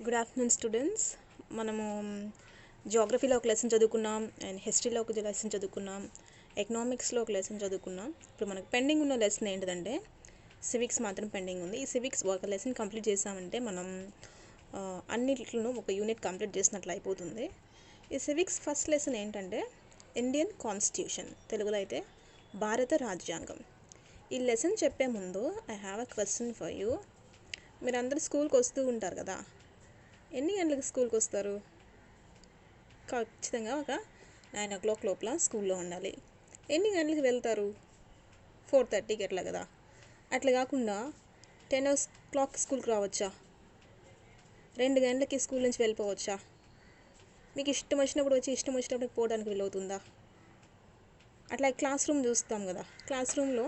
Good afternoon students. మనము జియోగ్రఫీలో ఒక lesson చదువుకున్నాం, అండ్ హిస్టరీలో ఒక లెసన్ చదువుకున్నాం, ఎకనామిక్స్లో ఒక లెసన్ చదువుకున్నాం. ఇప్పుడు మనకు పెండింగ్ ఉన్న లెసన్ ఏంటిదంటే సివిక్స్ మాత్రం పెండింగ్ ఉంది. ఈ సివిక్స్ ఒక లెసన్ కంప్లీట్ చేసామంటే మనం అన్నిట్లోనూ ఒక యూనిట్ కంప్లీట్ చేసినట్లు అయిపోతుంది. ఈ సివిక్స్ ఫస్ట్ లెసన్ ఏంటంటే ఇండియన్ కాన్స్టిట్యూషన్, తెలుగులో అయితే భారత రాజ్యాంగం. ఈ లెసన్ చెప్పే ముందు I have a question for you. మీరందరూ స్కూల్కి వస్తూ ఉంటారు కదా, ఎన్ని గంటలకు స్కూల్కి వస్తారు? ఖచ్చితంగా ఒక 9 o'clock లోపల స్కూల్లో ఉండాలి. ఎన్ని గంటలకు వెళ్తారు? 4:30కి అట్లా కదా. అట్లా కాకుండా 10 o'clock స్కూల్కి రావచ్చా? 2 గంటలకి స్కూల్ నుంచి వెళ్ళిపోవచ్చా? మీకు ఇష్టం వచ్చినప్పుడు వచ్చి ఇష్టం వచ్చినప్పుడు పోవడానికి వీలవుతుందా? అట్లా క్లాస్ రూమ్ చూస్తాం కదా, క్లాస్ రూమ్లో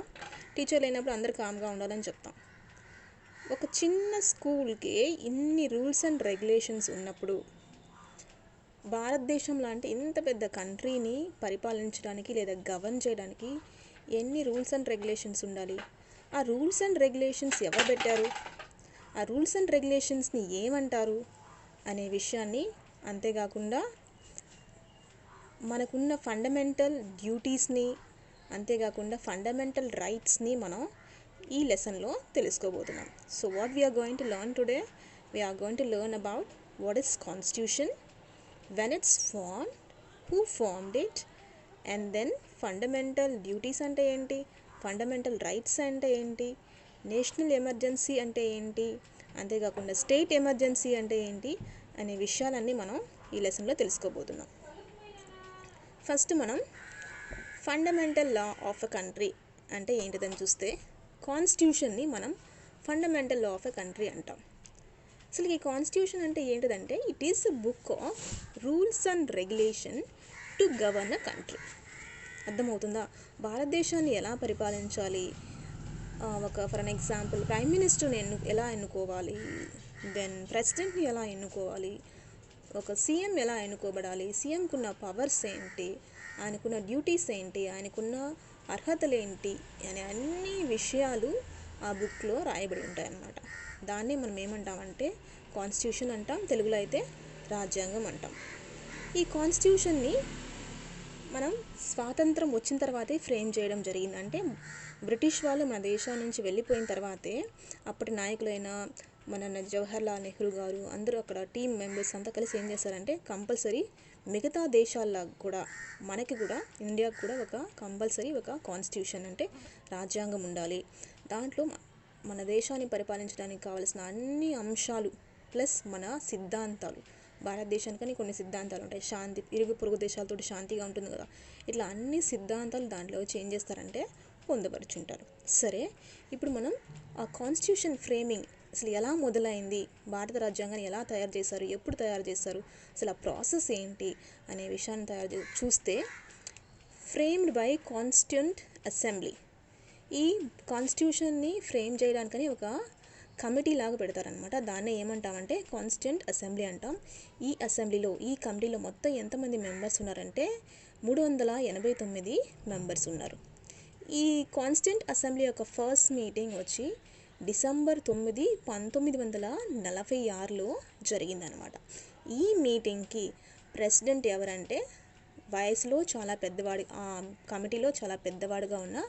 టీచర్ లేనప్పుడు అందరు కామ్గా ఉండాలని చెప్తాం. ఒక చిన్న స్కూల్కి ఇన్ని రూల్స్ అండ్ రెగ్యులేషన్స్ ఉన్నప్పుడు భారతదేశం లాంటి ఇంత పెద్ద కంట్రీని పరిపాలించడానికి లేదా గవర్న్ చేయడానికి ఎన్ని రూల్స్ అండ్ రెగ్యులేషన్స్ ఉండాలి? ఆ రూల్స్ అండ్ రెగ్యులేషన్స్ ఎవరు పెట్టారు? ఆ రూల్స్ అండ్ రెగ్యులేషన్స్ని ఏమంటారు అనే విషయాన్ని, అంతేకాకుండా మనకున్న ఫండమెంటల్ డ్యూటీస్ని, అంతేకాకుండా ఫండమెంటల్ రైట్స్ని మనం ఈ లెసన్లో తెలుసుకోబోతున్నాం. So what we're going to learn today, we're going to learn about what is constitution, when it's formed, who formed it, and then fundamental duties అంటే ఏంటి, ఫండమెంటల్ రైట్స్ అంటే ఏంటి, నేషనల్ ఎమర్జెన్సీ అంటే ఏంటి, అంతేకాకుండా స్టేట్ ఎమర్జెన్సీ అంటే ఏంటి అనే విషయాలన్నీ మనం ఈ లెసన్లో తెలుసుకోబోతున్నాం. ఫస్ట్ మనం fundamental law of a country అంటే ఏంటిదని చూస్తే, కాన్స్టిట్యూషన్ని మనం fundamental law of a country అంటాం. అసలు ఈ కాన్స్టిట్యూషన్ అంటే ఏంటిదంటే it is a book of rules and regulation to govern a country. అర్థమవుతుందా? భారతదేశాన్ని ఎలా పరిపాలించాలి, ఫర్ అన్ ఎగ్జాంపుల్ ప్రైమ్ మినిస్టర్ని ఎలా ఎన్నుకోవాలి, దెన్ ప్రెసిడెంట్ని ఎలా ఎన్నుకోవాలి, ఒక సీఎం ఎలా ఎన్నుకోబడాలి, సీఎంకున్న పవర్స్ ఏంటి, ఆయనకున్న డ్యూటీస్ ఏంటి, ఆయనకున్న అర్హతలు ఏంటి అనే అన్ని విషయాలు ఆ బుక్లో రాయబడి ఉంటాయన్నమాట. దాన్ని మనం ఏమంటామంటే కాన్స్టిట్యూషన్ అంటాం, తెలుగులో అయితే రాజ్యాంగం అంటాం. ఈ కాన్స్టిట్యూషన్ని మనం స్వాతంత్రం వచ్చిన తర్వాతే ఫ్రేమ్ చేయడం జరిగింది. అంటే బ్రిటిష్ వాళ్ళు మన దేశం నుంచి వెళ్ళిపోయిన తర్వాతే అప్పటి నాయకులైన మన జవహర్లాల్ నెహ్రూ గారు అందరూ అక్కడ టీమ్ మెంబర్స్ అంతా కలిసి ఏం చేశారంటే కంపల్సరీ మిగతా దేశాల్లో కూడా మనకి కూడా ఇండియాకు కూడా ఒక కంపల్సరీ ఒక కాన్స్టిట్యూషన్ అంటే రాజ్యాంగం ఉండాలి. దాంట్లో మన దేశాన్ని పరిపాలించడానికి కావాల్సిన అన్ని అంశాలు ప్లస్ మన సిద్ధాంతాలు, భారతదేశానికని కొన్ని సిద్ధాంతాలు ఉంటాయి, శాంతి, ఇరుగు పొరుగు దేశాలతో శాంతిగా ఉంటుంది కదా, ఇట్లా అన్ని సిద్ధాంతాలు దాంట్లో వచ్చి ఏం చేస్తారంటే పొందుపరుచుంటారు. సరే, ఇప్పుడు మనం ఆ కాన్స్టిట్యూషన్ ఫ్రేమింగ్ అసలు ఎలా మొదలైంది, భారత రాజ్యాంగాన్ని ఎలా తయారు చేశారు, ఎప్పుడు తయారు చేశారు, అసలు ఆ ప్రాసెస్ ఏంటి అనే విషయాన్ని చూస్తే, ఫ్రేమ్డ్ బై కాన్స్టిట్యూంట్ అసెంబ్లీ. ఈ కాన్స్టిట్యూషన్ని ఫ్రేమ్ చేయడానికని ఒక కమిటీ లాగా పెడతారనమాట. దాన్నే ఏమంటామంటే కాన్స్టిట్యూంట్ అసెంబ్లీ అంటాం. ఈ కమిటీలో మొత్తం ఎంతమంది మెంబర్స్ ఉన్నారంటే 389 మెంబర్స్ ఉన్నారు. ఈ కాన్స్టిట్యూంట్ అసెంబ్లీ యొక్క ఫస్ట్ మీటింగ్ వచ్చి December 9, 1946లో జరిగిందనమాట. ఈ మీటింగ్కి ప్రెసిడెంట్ ఎవరంటే వయసులో చాలా పెద్దవాడు, ఆ కమిటీలో చాలా పెద్దవాడుగా ఉన్న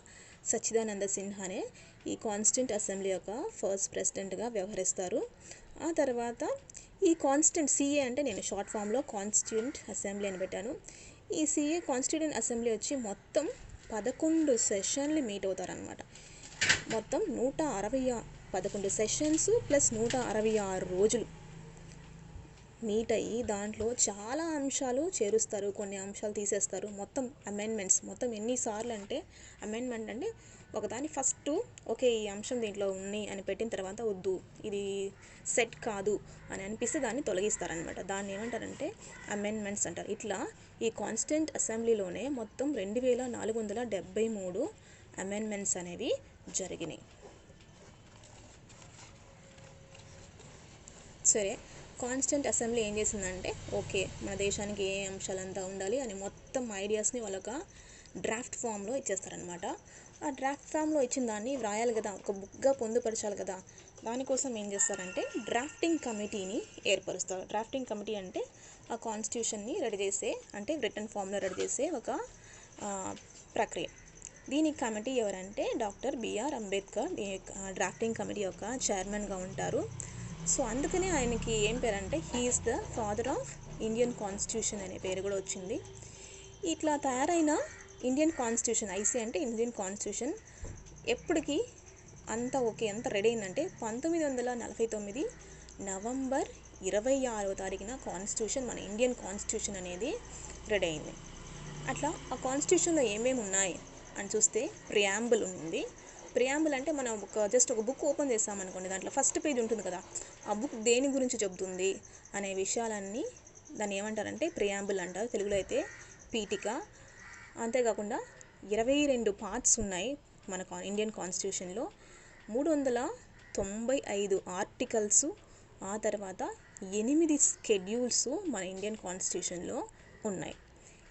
సచ్చిదానంద సిన్హానే ఈ కాన్స్టిట్యూంట్ అసెంబ్లీ యొక్క ఫస్ట్ ప్రెసిడెంట్గా వ్యవహరిస్తారు. ఆ తర్వాత ఈ కాన్స్టిట్యూంట్ సిఏ అంటే నేను షార్ట్ ఫామ్లో కాన్స్టిట్యూంట్ అసెంబ్లీ అని పెట్టాను. ఈ సిఏ కాన్స్టిట్యూంట్ అసెంబ్లీ వచ్చి మొత్తం 11 సెషన్లు మీట్ అవుతారనమాట. మొత్తం 11 సెషన్స్ ప్లస్ 166 రోజులు మీట్ అయ్యి దాంట్లో చాలా అంశాలు చేరుస్తారు, కొన్ని అంశాలు తీసేస్తారు. మొత్తం అమెండ్మెంట్స్, మొత్తం ఎన్నిసార్లు అంటే అమెండ్మెంట్ అంటే ఒకదాని ఫస్ట్ ఓకే ఈ అంశం దీంట్లో ఉంది అని పెట్టిన తర్వాత వద్దు ఇది సెట్ కాదు అని అనిపిస్తే దాన్ని తొలగిస్తారనమాట. దాన్ని ఏమంటారంటే అమెండ్మెంట్స్ అంటారు. ఇట్లా ఈ కాన్స్టిట్యూంట్ అసెంబ్లీలోనే మొత్తం 2473 అమెండ్మెంట్స్ అనేవి జరిగినాయి. సరే, కాన్స్టిట్యూంట్ అసెంబ్లీ ఏం చేసిందంటే ఓకే మన దేశానికి ఏ అంశాలంతా ఉండాలి అని మొత్తం ఐడియాస్ని వాళ్ళొక డ్రాఫ్ట్ ఫామ్లో ఇచ్చేస్తారనమాట. ఆ డ్రాఫ్ట్ ఫామ్లో ఇచ్చిన దాన్ని వ్రాయాలి కదా, ఒక బుక్గా పొందుపరచాలి కదా. దానికోసం ఏం చేస్తారంటే డ్రాఫ్టింగ్ కమిటీని ఏర్పరుస్తారు. డ్రాఫ్టింగ్ కమిటీ అంటే ఆ కాన్స్టిట్యూషన్ని రెడీ చేసే, అంటే రిటర్న్ ఫామ్లో రెడీ చేసే ఒక ప్రక్రియ. దీనికి కమిటీ ఎవరంటే doctor B R Ambedkar drafting committee యొక్క చైర్మన్గా ఉంటారు. సో అందుకనే ఆయనకి ఏం పేరు అంటే he is the father of Indian constitution అనే పేరు కూడా వచ్చింది. ఇట్లా తయారైన ఇండియన్ కాన్స్టిట్యూషన్, ఐసీ అంటే ఇండియన్ కాన్స్టిట్యూషన్, ఎప్పటికీ అంతా ఓకే, అంతా రెడీ అయిందంటే 1949 నవంబర్ 26వ తారీఖున కాన్స్టిట్యూషన్, మన ఇండియన్ కాన్స్టిట్యూషన్ అనేది రెడీ అయింది. అట్లా ఆ కాన్స్టిట్యూషన్లో ఏమేమి ఉన్నాయి అని చూస్తే ప్రియాంబుల్ ఉంది. ప్రియాంబుల్ అంటే మనం జస్ట్ ఒక బుక్ ఓపెన్ చేస్తామనుకోండి, దాంట్లో ఫస్ట్ పేజ్ ఉంటుంది కదా, ఆ బుక్ దేని గురించి చెబుతుంది అనే విషయాలన్నీ దాన్ని ఏమంటారంటే ప్రియాంబుల్ అంటారు, తెలుగులో అయితే పీఠిక. అంతేకాకుండా 22 పార్ట్స్ ఉన్నాయి మన ఇండియన్ కాన్స్టిట్యూషన్లో, 395 ఆర్టికల్స్, ఆ తర్వాత 8 స్కెడ్యూల్స్ మన ఇండియన్ కాన్స్టిట్యూషన్లో ఉన్నాయి.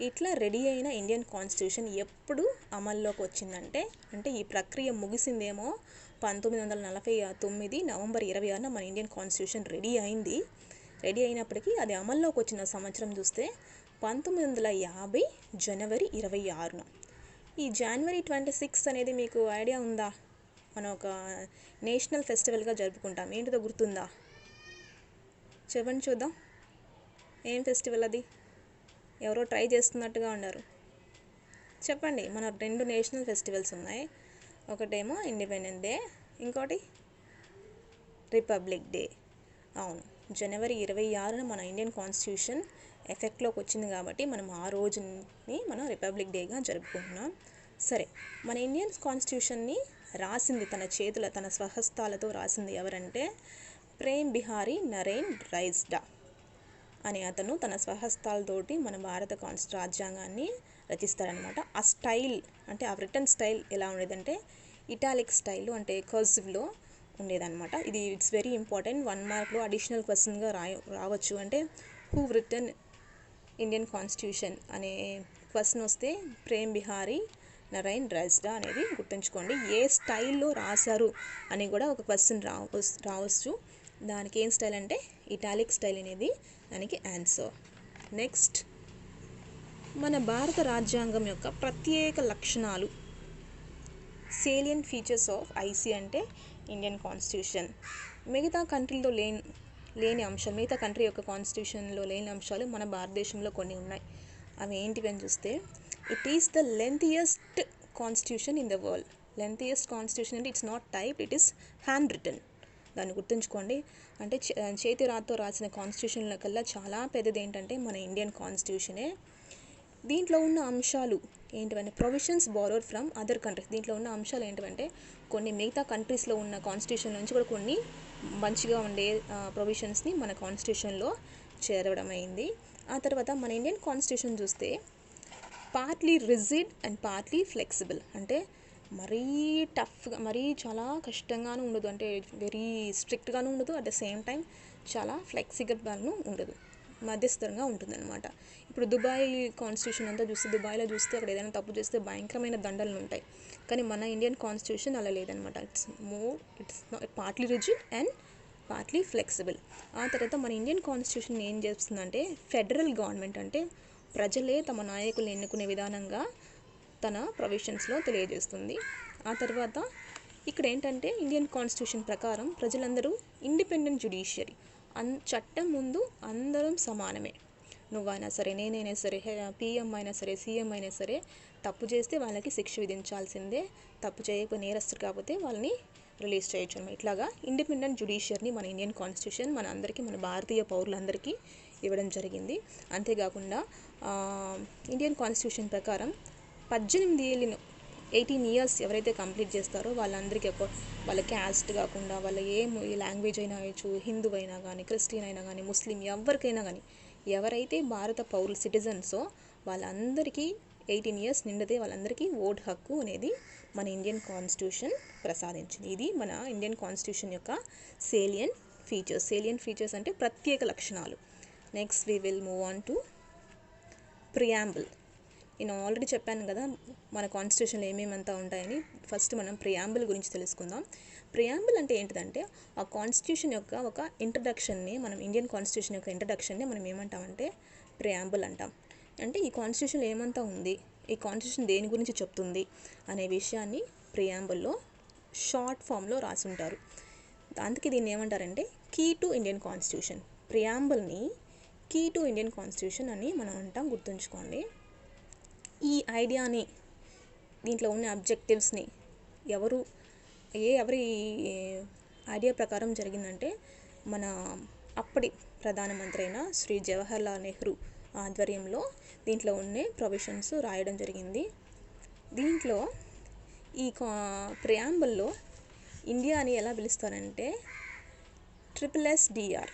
ఇట్లా రెడీ అయిన ఇండియన్ కాన్స్టిట్యూషన్ ఎప్పుడు అమల్లోకి వచ్చిందంటే, అంటే ఈ ప్రక్రియ ముగిసిందేమో 1949 నవంబర్ 26న మన ఇండియన్ కాన్స్టిట్యూషన్ రెడీ అయింది. రెడీ అయినప్పటికీ అది అమల్లోకి వచ్చిన సంవత్సరం చూస్తే 1950 జనవరి 26న. ఈ జనవరి 26 అనేది మీకు ఐడియా ఉందా? మనం ఒక నేషనల్ ఫెస్టివల్గా జరుపుకుంటాం. ఏంటిదో గుర్తుందా? చెప్పండి చూద్దాం, ఏం ఫెస్టివల్ అది? ఎవరో ట్రై చేస్తున్నట్టుగా ఉన్నారు, చెప్పండి. మన 2 నేషనల్ ఫెస్టివల్స్ ఉన్నాయి, ఒకటేమో ఇండిపెండెన్స్ డే, ఇంకోటి రిపబ్లిక్ డే. అవును, జనవరి 26న మన ఇండియన్ కాన్స్టిట్యూషన్ ఎఫెక్ట్లోకి వచ్చింది కాబట్టి మనం ఆ రోజుని మనం రిపబ్లిక్ డేగా జరుపుకుంటున్నాం. సరే, మన ఇండియన్ కాన్స్టిట్యూషన్ని రాసింది తన స్వహస్తాలతో రాసింది ఎవరంటే ప్రేమ్ బిహారీ నరేన్ రైజ్డా అనే అతను తన స్వహస్తాలతోటి మన భారత రాజ్యాంగాన్ని రచిస్తారనమాట. ఆ స్టైల్ అంటే ఆ రిటర్న్ స్టైల్ ఎలా ఉండేదంటే ఇటాలిక్ స్టైల్లో, అంటే కర్సివ్లో ఉండేదన్నమాట. ఇది ఇట్స్ వెరీ ఇంపార్టెంట్, 1 మార్క్లో అడిషనల్ క్వశ్చన్గా రావచ్చు. అంటే హూ రిటర్న్ ఇండియన్ కాన్స్టిట్యూషన్ అనే క్వశ్చన్ వస్తే ప్రేమ్ బిహారీ నరైన్ రైజ్డా అనేది గుర్తుంచుకోండి. ఏ స్టైల్లో రాశారు అని కూడా ఒక క్వశ్చన్ రావచ్చు. దానికి ఏం స్టైల్ అంటే ఇటాలిక్ స్టైల్ అనేది దానికి ఆన్సర్. నెక్స్ట్, మన భారత రాజ్యాంగం యొక్క ప్రత్యేక లక్షణాలు, సేలియన్ ఫీచర్స్ ఆఫ్ ఐసీ అంటే ఇండియన్ కాన్స్టిట్యూషన్. మిగతా కంట్రీలో లేని అంశాలు, మిగతా కంట్రీ యొక్క కాన్స్టిట్యూషన్లో లేని అంశాలు మన భారతదేశంలో కొన్ని ఉన్నాయి. అవి ఏంటివి అని చూస్తే, it is the lengthiest constitution in the world. Lengthiest constitution అంటే it's not type, it is handwritten. దాన్ని గుర్తుంచుకోండి. అంటే చేతి రాతతో రాసిన కాన్స్టిట్యూషన్ల కల్లా చాలా పెద్దది ఏంటంటే మన ఇండియన్ కాన్స్టిట్యూషనే. దీంట్లో ఉన్న అంశాలు ఏంటివంటే provisions borrowed from other countries. దీంట్లో ఉన్న అంశాలు ఏంటివంటే కొన్ని మిగతా కంట్రీస్లో ఉన్న కాన్స్టిట్యూషన్ నుంచి కూడా కొన్ని మంచిగా ఉండే ప్రొవిజన్స్ని మన కాన్స్టిట్యూషన్లో చేరడం అయింది. ఆ తర్వాత మన ఇండియన్ కాన్స్టిట్యూషన్ చూస్తే partly rigid and partly flexible. అంటే మరీ టఫ్గా, మరీ చాలా కష్టంగానూ ఉండదు, అంటే వెరీ స్ట్రిక్ట్గాను ఉండదు, అట్ ద సేమ్ టైం చాలా ఫ్లెక్సిబుల్గాను ఉండదు, మధ్యస్థంగా ఉంటుందన్నమాట. ఇప్పుడు దుబాయ్ కాన్స్టిట్యూషన్ అంతా చూస్తే, దుబాయ్లో చూస్తే అక్కడ ఏదైనా తప్పు చేస్తే భయంకరమైన దండలు ఉంటాయి. కానీ మన ఇండియన్ కాన్స్టిట్యూషన్ అలా లేదనమాట. It's partly rigid and partly flexible. ఆ తర్వాత మన ఇండియన్ కాన్స్టిట్యూషన్ ఏం చేస్తుందంటే ఫెడరల్ గవర్నమెంట్, అంటే ప్రజలే తమ నాయకులను ఎన్నుకునే విధానంగా తన ప్రొవిజన్స్లో తెలియజేస్తుంది. ఆ తర్వాత ఇక్కడ ఏంటంటే ఇండియన్ కాన్స్టిట్యూషన్ ప్రకారం ప్రజలందరూ ఇండిపెండెంట్ జ్యుడిషియరీ, చట్టం ముందు అందరం సమానమే. నువ్వైనా సరే, నేనైనా సరే, పిఎం అయినా సరే, సీఎం అయినా సరే, తప్పు చేస్తే వాళ్ళకి శిక్ష విధించాల్సిందే, తప్పు చేయకపోతే, నేరస్తులు కాకపోతే వాళ్ళని రిలీజ్ చేయొచ్చు అన్నమాట. ఇట్లాగా ఇండిపెండెంట్ జ్యుడిషియరీని మన ఇండియన్ కాన్స్టిట్యూషన్ మన అందరికీ, మన భారతీయ పౌరులందరికీ ఇవ్వడం జరిగింది. అంతేకాకుండా ఇండియన్ కాన్స్టిట్యూషన్ ప్రకారం 18 ఇయర్స్ ఎవరైతే కంప్లీట్ చేస్తారో వాళ్ళందరికీ వాళ్ళ క్యాస్ట్ కాకుండా, వాళ్ళ ఏ లాంగ్వేజ్ అయినా అవ్వచ్చు, హిందూ అయినా కానీ, క్రిస్టియన్ అయినా కానీ, ముస్లిం, ఎవరికైనా కానీ, ఎవరైతే భారత పౌరులు సిటిజన్సో వాళ్ళందరికీ 18 ఇయర్స్ నిండితే వాళ్ళందరికీ ఓటు హక్కు అనేది మన ఇండియన్ కాన్స్టిట్యూషన్ ప్రసాదించింది. ఇది మన ఇండియన్ కాన్స్టిట్యూషన్ యొక్క సేలియన్ ఫీచర్స్. సేలియన్ ఫీచర్స్ అంటే ప్రత్యేక లక్షణాలు. Next we will move on to preamble. నేను ఆల్రెడీ చెప్పాను కదా మన కాన్స్టిట్యూషన్లో ఏమేమంతా ఉంటాయని. ఫస్ట్ మనం ప్రియాంబుల్ గురించి తెలుసుకుందాం. ప్రియాంబుల్ అంటే ఏంటిదంటే ఆ కాన్స్టిట్యూషన్ యొక్క ఒక ఇంట్రడక్షన్ని, మనం ఇండియన్ కాన్స్టిట్యూషన్ యొక్క ఇంట్రడక్షన్ని మనం ఏమంటామంటే ప్రియాంబుల్ అంటాం. అంటే ఈ కాన్స్టిట్యూషన్ ఏమంతా ఉంది, ఈ కాన్స్టిట్యూషన్ దేని గురించి చెప్తుంది అనే విషయాన్ని ప్రియాంబుల్లో షార్ట్ ఫామ్లో రాసి ఉంటారు. అందుకే దీన్ని ఏమంటారంటే కీ టు ఇండియన్ కాన్స్టిట్యూషన్. ప్రియాంబుల్ని కీ టు ఇండియన్ కాన్స్టిట్యూషన్ అని మనం అంటాం, గుర్తుంచుకోండి. ఈ ఐడియాని, దీంట్లో ఉన్న అబ్జెక్టివ్స్ని ఎవరి ఐడియా ప్రకారం జరిగిందంటే మన అప్పటి ప్రధానమంత్రి అయిన శ్రీ జవహర్లాల్ నెహ్రూ ఆధ్వర్యంలో దీంట్లో ఉన్న ప్రొవిజన్స్ రాయడం జరిగింది. దీంట్లో ఈ ప్రియాంబుల్లో ఇండియా అని ఎలా పిలుస్తారంటే SSSR.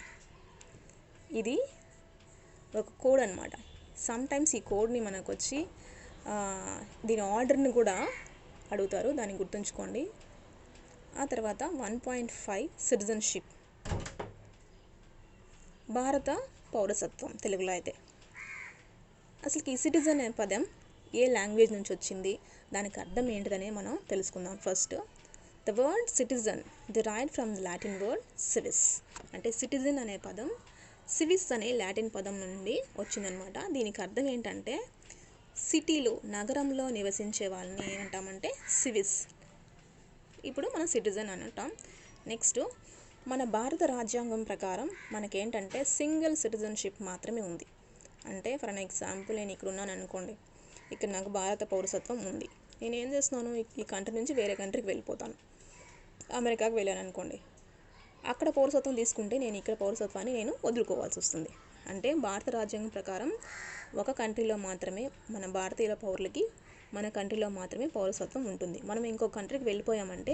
ఇది ఒక కోడ్ అనమాట. సమ్టైమ్స్ ఈ కోడ్ని మనకు వచ్చి దీని ఆర్డర్ని కూడా అడుగుతారు, దాన్ని గుర్తుంచుకోండి. ఆ తర్వాత 1.5 సిటిజన్షిప్, భారత పౌరసత్వం తెలుగులో అయితే. అసలు ఈ సిటిజన్ అనే పదం ఏ లాంగ్వేజ్ నుంచి వచ్చింది, దానికి అర్థం ఏంటిదనే మనం తెలుసుకుందాం. First, the word citizen derived from the Latin word civis. అంటే సిటిజన్ అనే పదం సివిస్ అనే లాటిన్ పదం నుండి వచ్చిందనమాట. దీనికి అర్థం ఏంటంటే సిటీలో, నగరంలో నివసించే వాళ్ళని ఏమంటామంటే సివిస్. ఇప్పుడు మనం సిటిజన్ అని అంటాం. నెక్స్ట్, మన భారత రాజ్యాంగం ప్రకారం మనకేంటంటే సింగిల్ సిటిజన్షిప్ మాత్రమే ఉంది. అంటే ఫర్ అన్ ఎగ్జాంపుల్, నేను ఇక్కడ ఉన్నాను అనుకోండి, ఇక్కడ నాకు భారత పౌరసత్వం ఉంది. నేను ఏం చేస్తున్నాను, ఈ కంట్రీ నుంచి వేరే కంట్రీకి వెళ్ళిపోతాను. అమెరికాకి వెళ్ళాను అనుకోండి, అక్కడ పౌరసత్వం తీసుకుంటే నేను ఇక్కడ పౌరసత్వాన్ని నేను వదులుకోవాల్సి వస్తుంది. అంటే భారత రాజ్యాంగం ప్రకారం ఒక కంట్రీలో మాత్రమే, మన భారతీయుల పౌరులకి మన కంట్రీలో మాత్రమే పౌరసత్వం ఉంటుంది. మనం ఇంకో కంట్రీకి వెళ్ళిపోయామంటే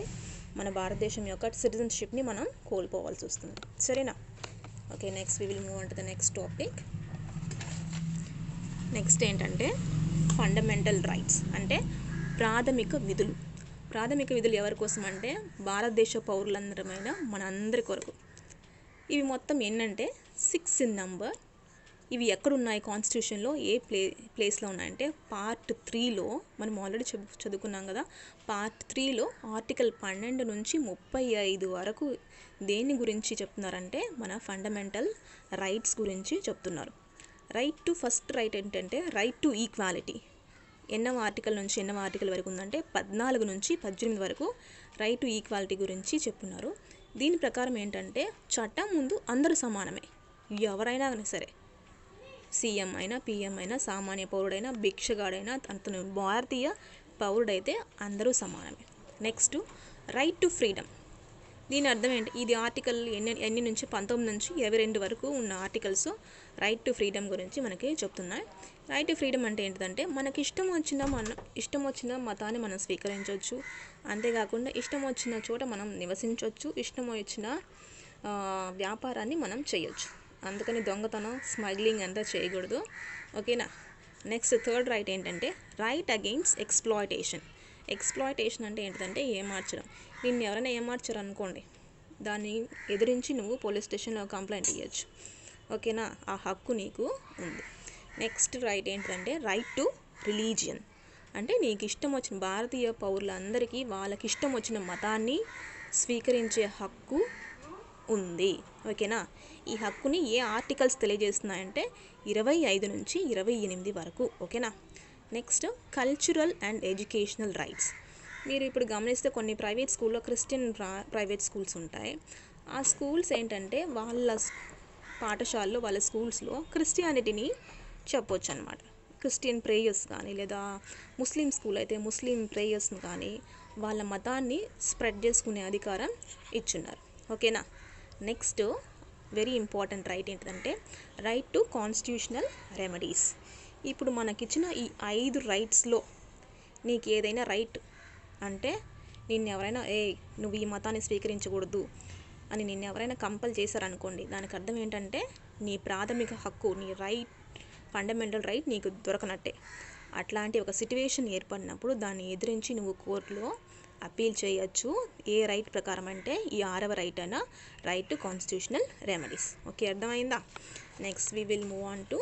మన భారతదేశం యొక్క సిటిజన్షిప్ని మనం కోల్పోవాల్సి వస్తుంది. సరేనా? Okay, next we will move on to the next topic. Next ఏంటంటే ఫండమెంటల్ రైట్స్, అంటే ప్రాథమిక విధులు. ప్రాథమిక విధులు ఎవరి కోసం అంటే భారతదేశ పౌరులందరమైన మన అందరి కొరకు. ఇవి మొత్తం ఏంటంటే 6 ఇన్ నంబర్. ఇవి ఎక్కడున్నాయి కాన్స్టిట్యూషన్లో, ఏ ప్లేస్లో ఉన్నాయంటే పార్ట్ 3లో మనం ఆల్రెడీ చదువుకున్నాం కదా. పార్ట్ 3లో ఆర్టికల్ 12 నుంచి 35 వరకు దేని గురించి చెప్తున్నారంటే మన ఫండమెంటల్ రైట్స్ గురించి చెప్తున్నారు. ఫస్ట్ రైట్ ఏంటంటే రైట్ టు ఈక్వాలిటీ. ఎన్నవ ఆర్టికల్ నుంచి ఎన్నవ ఆర్టికల్ వరకు ఉందంటే 14 నుంచి 18 వరకు రైట్ టు ఈక్వాలిటీ గురించి చెప్తున్నారు. దీని ప్రకారం ఏంటంటే చట్టం ముందు అందరూ సమానమే. ఎవరైనా సరే, సీఎం అయినా, పిఎం అయినా, సామాన్య పౌరుడైనా, భిక్షగాడైనా, అతను భారతీయ పౌరుడైతే అందరూ సమానమే. Next, right to freedom. దీని అర్థం ఏంటి, ఇది ఆర్టికల్ ఎన్ని నుంచి 19 నుంచి 22 వరకు ఉన్న ఆర్టికల్స్ రైట్ టు ఫ్రీడమ్ గురించి మనకి చెప్తున్నాయి. రైట్ టు ఫ్రీడమ్ అంటే ఏంటిదంటే మనకి ఇష్టం వచ్చిన మతాన్ని మనం స్వీకరించవచ్చు. అంతేకాకుండా ఇష్టం వచ్చిన చోట మనం నివసించవచ్చు, ఇష్టం వచ్చిన వ్యాపారాన్ని మనం చేయొచ్చు. అందుకని దొంగతనం, స్మగ్లింగ్ అంతా చేయకూడదు. ఓకేనా? నెక్స్ట్, థర్డ్ రైట్ ఏంటంటే రైట్ అగెయిన్స్ట్ ఎక్స్ప్లాయిటేషన్. ఎక్స్ప్లాయిటేషన్ అంటే ఏంటిదంటే ఏమార్చడం. నిన్ను ఎవరైనా ఏమార్చారు అనుకోండి, దాన్ని ఎదిరించి నువ్వు పోలీస్ స్టేషన్లో కంప్లైంట్ ఇవ్వచ్చు. ఓకేనా? ఆ హక్కు నీకు ఉంది. నెక్స్ట్ రైట్ ఏంటంటే రైట్ టు రిలీజియన్. అంటే నీకు ఇష్టం వచ్చిన, భారతీయ పౌరులందరికీ వాళ్ళకి ఇష్టం వచ్చిన మతాన్ని స్వీకరించే హక్కు ఉంది. ఓకేనా? ఈ హక్కుని ఏ ఆర్టికల్స్ తెలియజేస్తున్నాయంటే 25 నుంచి 28 వరకు. ఓకేనా? Next, cultural and educational rights. మీరు ఇప్పుడు గమనిస్తే కొన్ని ప్రైవేట్ స్కూల్లో, క్రిస్టియన్ ప్రైవేట్ స్కూల్స్ ఉంటాయి. ఆ స్కూల్స్ ఏంటంటే వాళ్ళ పాఠశాలలో, వాళ్ళ స్కూల్స్లో క్రిస్టియానిటీని చెప్పొచ్చు అనమాట. క్రిస్టియన్ ప్రేయర్స్ కానీ, లేదా ముస్లిం స్కూల్ అయితే ముస్లిం ప్రేయర్స్ని కానీ, వాళ్ళ మతాన్ని స్ప్రెడ్ చేసుకునే అధికారం ఇచ్చున్నారు. ఓకేనా? నెక్స్ట్, వెరీ ఇంపార్టెంట్ రైట్ ఏంటంటే రైట్ టు కాన్స్టిట్యూషనల్ రెమెడీస్. ఇప్పుడు మనకిచ్చిన ఈ 5 రైట్స్లో నీకు ఏదైనా రైట్ అంటే, నిన్ను ఎవరైనా నువ్వు ఈ మతాన్ని స్వీకరించకూడదు అని నిన్ను ఎవరైనా కంపల్ చేశారనుకోండి, దానికి అర్థం ఏంటంటే నీ ప్రాథమిక హక్కు, నీ రైట్, ఫండమెంటల్ రైట్ నీకు దొరకనట్టే. అట్లాంటి ఒక సిట్యువేషన్ ఏర్పడినప్పుడు దాన్ని ఎదిరించి నువ్వు కోర్టులో అప్పీల్ చేయొచ్చు. ఏ రైట్ ప్రకారం అంటే ఈ 6వ రైట్ అయినా right to constitutional remedies. Okay, అర్థమైందా? Next we will move on to,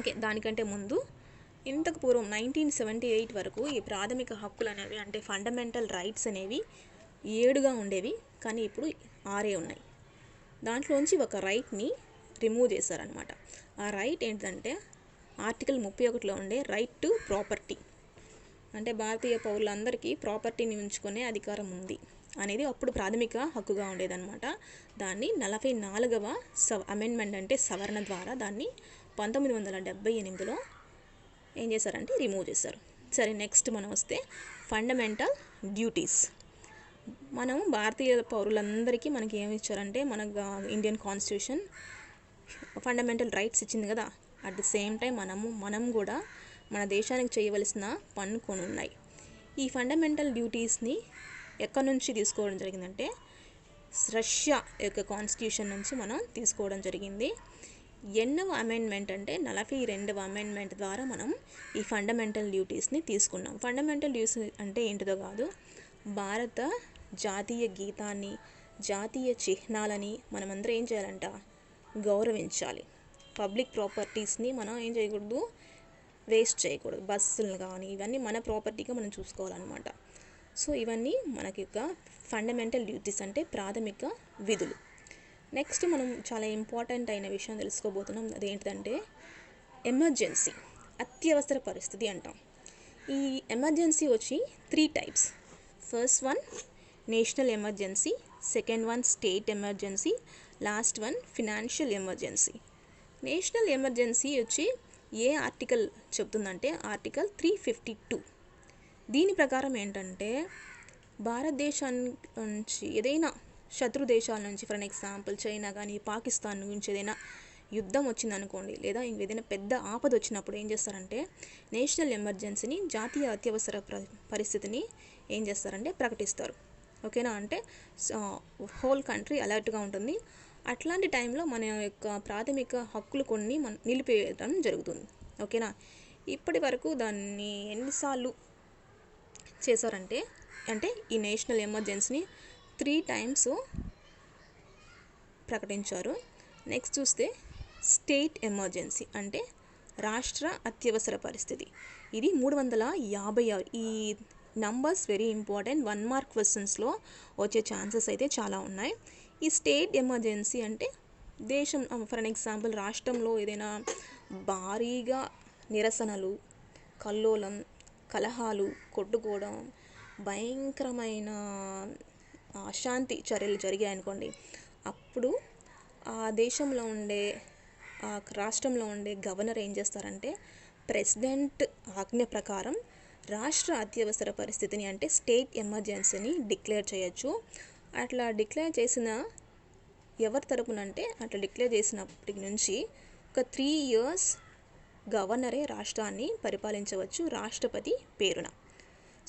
okay, దానికంటే ముందు ఇంతకు పూర్వం 1978 వరకు ఈ ప్రాథమిక హక్కులు అనేవి అంటే ఫండమెంటల్ రైట్స్ అనేవి 7గా ఉండేవి, కానీ ఇప్పుడు 6 ఉన్నాయి. దాంట్లోంచి ఒక రైట్ని రిమూవ్ చేశారనమాట. ఆ రైట్ ఏంటంటే ఆర్టికల్ 31లో ఉండే రైట్ టు ప్రాపర్టీ, అంటే భారతీయ పౌరులందరికీ ప్రాపర్టీని ఉంచుకునే అధికారం ఉంది అనేది అప్పుడు ప్రాథమిక హక్కుగా ఉండేదన్నమాట. దాన్ని 44వ అమెండ్మెంట్ అంటే సవరణ ద్వారా దాన్ని 1978లో ఏం చేశారంటే రిమూవ్ చేశారు. సరే, నెక్స్ట్ మనం వస్తే ఫండమెంటల్ డ్యూటీస్. మనం భారతీయ పౌరులందరికీ మనకి ఏమి ఇచ్చారంటే మన ఇండియన్ కాన్స్టిట్యూషన్ ఫండమెంటల్ రైట్స్ ఇచ్చింది కదా. అట్ ది సేమ్ టైం మనం కూడా మన దేశానికి చేయవలసిన పన్ను కొన్ని ఉన్నాయి. ఈ ఫండమెంటల్ డ్యూటీస్ని ఎక్కడి నుంచి తీసుకోవడం జరిగిందంటే రష్యా యొక్క కాన్స్టిట్యూషన్ నుంచి మనం తీసుకోవడం జరిగింది. ఎన్నవ అమెండ్మెంట్ అంటే 42వ అమెండ్మెంట్ ద్వారా మనం ఈ ఫండమెంటల్ డ్యూటీస్ని తీసుకున్నాం. ఫండమెంటల్ డ్యూటీస్ అంటే ఏంటిదో కాదు, భారత జాతీయ గీతాన్ని, జాతీయ చిహ్నాలని మనమందరం ఏం చేయాలంట, గౌరవించాలి. పబ్లిక్ ప్రాపర్టీస్ని మనం ఏం చేయకూడదు, వేస్ట్ చేయకూడదు. బస్సులు కానీ ఇవన్నీ మన ప్రాపర్టీగా మనం చూసుకోవాలన్నమాట. సో ఇవన్నీ మనకి యొక్క ఫండమెంటల్ డ్యూటీస్ అంటే ప్రాథమిక విధులు. నెక్స్ట్ మనం చాలా ఇంపార్టెంట్ అయిన విషయం తెలుసుకోబోతున్నాం. అదేంటంటే ఎమర్జెన్సీ, అత్యవసర పరిస్థితి అంటాం. ఈ ఎమర్జెన్సీ వచ్చి 3 types. First one national emergency, second one state emergency, last one financial emergency. National emergency వచ్చి ఏ ఆర్టికల్ చెప్తుందంటే ఆర్టికల్ 352. దీని ప్రకారం ఏంటంటే భారతదేశాన్ని నుంచి ఏదైనా శత్రు దేశాల నుంచి, ఫర్ ఎగ్జాంపుల్ చైనా కానీ పాకిస్తాన్ నుంచి ఏదైనా యుద్ధం వచ్చిందనుకోండి, లేదా ఏదైనా పెద్ద ఆపద వచ్చినప్పుడు ఏం చేస్తారంటే నేషనల్ ఎమర్జెన్సీని, జాతీయ అత్యవసర పరిస్థితిని ఏం చేస్తారంటే ప్రకటిస్తారు. ఓకేనా, అంటే హోల్ కంట్రీ అలర్ట్గా ఉంటుంది. అట్లాంటి టైంలో మన యొక్క ప్రాథమిక హక్కులు కొన్ని నిలిపేయడం జరుగుతుంది. ఓకేనా, ఇప్పటి వరకు దాన్ని ఎన్నిసార్లు చేశారంటే అంటే ఈ నేషనల్ ఎమర్జెన్సీని 3 టైమ్స్ ప్రకటించారు. నెక్స్ట్ చూస్తే స్టేట్ ఎమర్జెన్సీ అంటే రాష్ట్ర అత్యవసర పరిస్థితి. ఇది 356. ఈ నంబర్స్ వెరీ ఇంపార్టెంట్. 1 మార్క్ క్వశ్చన్స్లో వచ్చే ఛాన్సెస్ అయితే చాలా ఉన్నాయి. ఈ స్టేట్ ఎమర్జెన్సీ అంటే దేశం, ఫర్ ఎగ్జాంపుల్ రాష్ట్రంలో ఏదైనా భారీగా నిరసనలు, కల్లోలం, కలహాలు, కొట్టుకోవడం, భయంకరమైన అశాంతి చర్యలు జరిగాయనుకోండి, అప్పుడు ఆ దేశంలో ఉండే, ఆ రాష్ట్రంలో ఉండే గవర్నర్ ఏం చేస్తారంటే ప్రెసిడెంట్ ఆజ్ఞ ప్రకారం రాష్ట్ర అత్యవసర పరిస్థితిని అంటే స్టేట్ ఎమర్జెన్సీని డిక్లేర్ చేయొచ్చు. అట్లా డిక్లేర్ చేసిన ఎవరి తరపునంటే అట్లా డిక్లేర్ చేసినప్పటి నుంచి ఒక 3 years గవర్నరే రాష్ట్రాన్ని పరిపాలించవచ్చు రాష్ట్రపతి పేరున.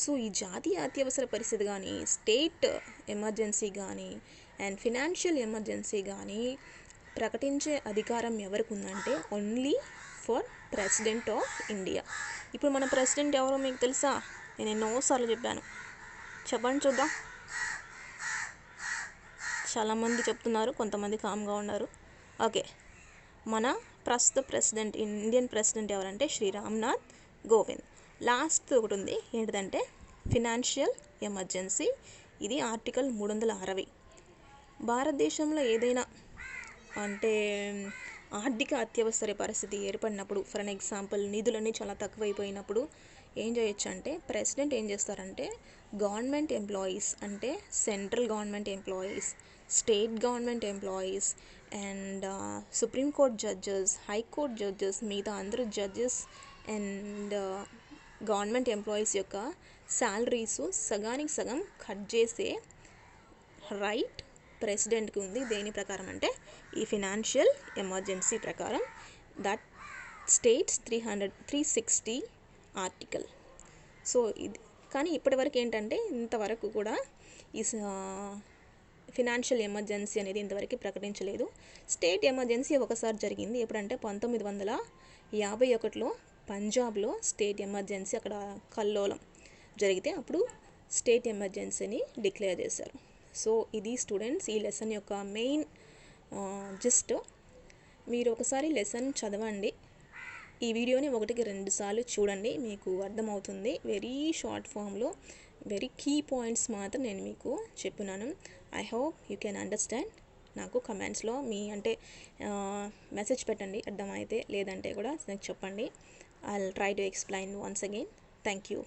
సో ఈ జాతీయ అత్యవసర పరిస్థితి కానీ, స్టేట్ ఎమర్జెన్సీ కానీ అండ్ ఫినాన్షియల్ ఎమర్జెన్సీ కానీ ప్రకటించే అధికారం ఎవరికి ఉందంటే only for president of India. ఇప్పుడు మన ప్రెసిడెంట్ ఎవరో మీకు తెలుసా? నేను ఎన్నోసార్లు చెప్పాను, చెప్పండి చూద్దాం. చాలామంది చెప్తున్నారు, కొంతమంది కామ్గా ఉన్నారు. ఓకే, మన ప్రస్తుత ప్రెసిడెంట్, ఇండియన్ ప్రెసిడెంట్ ఎవరంటే శ్రీ రామ్నాథ్ కోవింద్. లాస్ట్ ఒకటి ఉంది, ఏంటిదంటే ఫినాన్షియల్ ఎమర్జెన్సీ. ఇది ఆర్టికల్ 360. భారతదేశంలో ఏదైనా అంటే ఆర్థిక అత్యవసర పరిస్థితి ఏర్పడినప్పుడు, ఫర్ ఎగ్జాంపుల్ నిధులన్నీ చాలా తక్కువైపోయినప్పుడు ఏం చేయొచ్చు అంటే ప్రెసిడెంట్ ఏం చేస్తారంటే గవర్నమెంట్ ఎంప్లాయీస్ అంటే central government employees, state government employees and Supreme Court judges, high court judges, మిగతా అందరూ జడ్జెస్ అండ్ గవర్నమెంట్ ఎంప్లాయీస్ యొక్క శాలరీస్ సగానికి సగం కట్ చేసే రైట్ ప్రెసిడెంట్కి ఉంది. దేని ప్రకారం అంటే ఈ ఫినాన్షియల్ ఎమర్జెన్సీ ప్రకారం. That states 360 article. సో ఇది కానీ ఇప్పటివరకు ఏంటంటే ఇంతవరకు కూడా ఈ ఫినాన్షియల్ ఎమర్జెన్సీ అనేది ఇంతవరకు ప్రకటించలేదు. స్టేట్ ఎమర్జెన్సీ ఒకసారి జరిగింది, ఎప్పుడంటే 1951లో పంజాబ్లో స్టేట్ ఎమర్జెన్సీ, అక్కడ కల్లోలం జరిగితే అప్పుడు స్టేట్ ఎమర్జెన్సీని డిక్లేర్ చేశారు. సో ఇది స్టూడెంట్స్ ఈ లెసన్ యొక్క మెయిన్ జిస్ట్. మీరు ఒకసారి లెసన్ చదవండి, ఈ వీడియోని 1-2 సార్లు చూడండి, మీకు అర్థమవుతుంది. వెరీ షార్ట్ ఫామ్లో వెరీ కీ పాయింట్స్ మాత్రం నేను మీకు చెప్పినాను. I hope you can understand. నాకు కమెంట్స్లో మీ అంటే మెసేజ్ పెట్టండి అర్థమైతే, లేదంటే కూడా నాకు చెప్పండి. I will try to explain once again. Thank you.